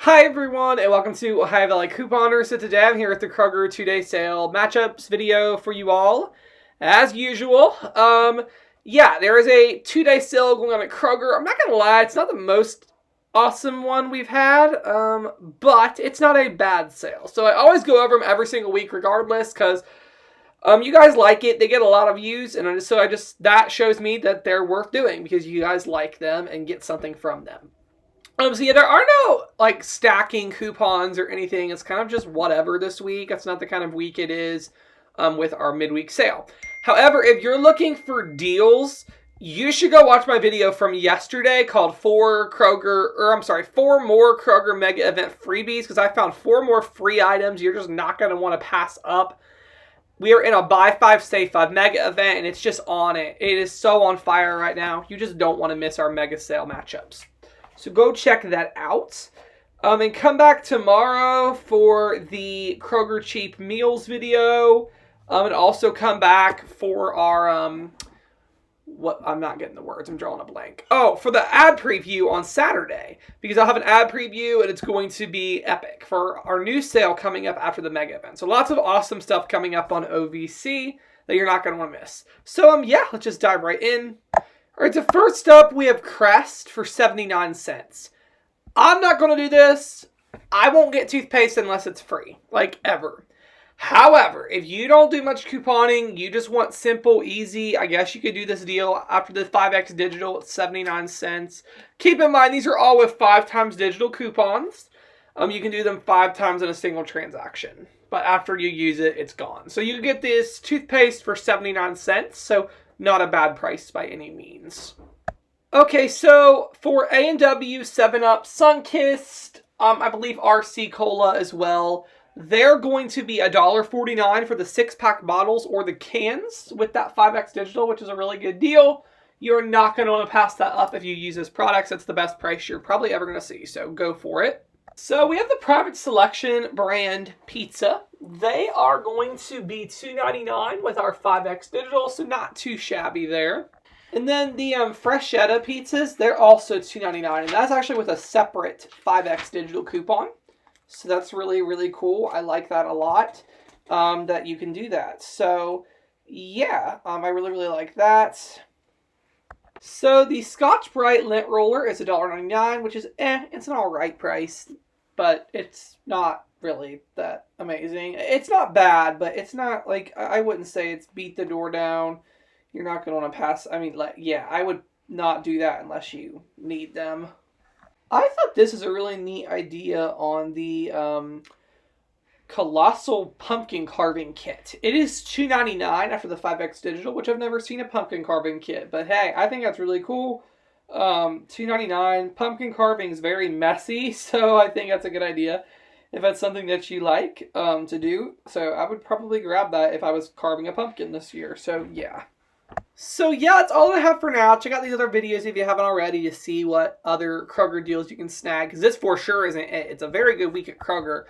Hi everyone, and welcome to Ohio Valley Couponer. So today I'm here with the Kroger 2-day sale matchups video for you all. As usual, there is a 2-day sale going on at Kroger. I'm not going to lie, it's not the most awesome one we've had, but it's not a bad sale. So I always go over them every single week regardless, because you guys like it. They get a lot of views, and that shows me that they're worth doing because you guys like them and get something from them. There are no, stacking coupons or anything. It's kind of just whatever this week. That's not the kind of week it is with our midweek sale. However, if you're looking for deals, you should go watch my video from yesterday called 4 more Kroger Mega Event freebies, because I found 4 more free items you're just not going to want to pass up. We are in a buy 5, save 5 mega event, and it's just on it. It is so on fire right now. You just don't want to miss our mega sale matchups. So go check that out. And come back tomorrow for the Kroger Cheap Meals video. And also come back for our, I'm not getting the words. I'm drawing a blank. Oh, for the ad preview on Saturday. Because I'll have an ad preview and it's going to be epic for our new sale coming up after the mega event. So lots of awesome stuff coming up on OVC that you're not going to want to miss. So, let's just dive right in. All right, so first up, we have Crest for 79 cents. I'm not going to do this. I won't get toothpaste unless it's free, ever. However, if you don't do much couponing, you just want simple, easy, I guess you could do this deal after the 5X digital at 79 cents. Keep in mind, these are all with 5 times digital coupons. You can do them 5 times in a single transaction. But after you use it, it's gone. So you get this toothpaste for 79 cents. So not a bad price by any means. Okay, so for A&W, 7-Up, Sunkist, I believe RC Cola as well, they're going to be $1.49 for the 6-pack bottles or the cans with that 5X digital, which is a really good deal. You're not going to want to pass that up if you use those products. That's the best price you're probably ever going to see, so go for it. So we have the Private Selection brand pizza. They are going to be $2.99 with our 5X digital, so not too shabby there. And then the Freschetta pizzas, they're also $2.99, and that's actually with a separate 5X digital coupon. So that's really, really cool. I like that a lot, that you can do that. So, yeah, I really, really like that. So the Scotch Brite Lint Roller is $1.99, which is, it's an alright price, but it's not really that amazing. It's not bad, but it's not, I wouldn't say it's beat the door down. You're not going to want to pass, I would not do that unless you need them. I thought this is a really neat idea on the Collosale pumpkin carving kit. It is $2.99 after the 5X digital, which I've never seen a pumpkin carving kit. But hey, I think that's really cool. $2.99. Pumpkin carving is very messy, so I think that's a good idea if that's something that you like to do. So I would probably grab that if I was carving a pumpkin this year. So yeah. That's all I have for now. Check out these other videos if you haven't already to see what other Kroger deals you can snag. Because this for sure isn't it. It's a very good week at Kroger.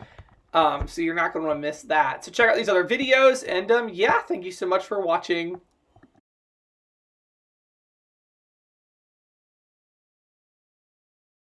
So you're not going to want to miss that. So check out these other videos. And thank you so much for watching.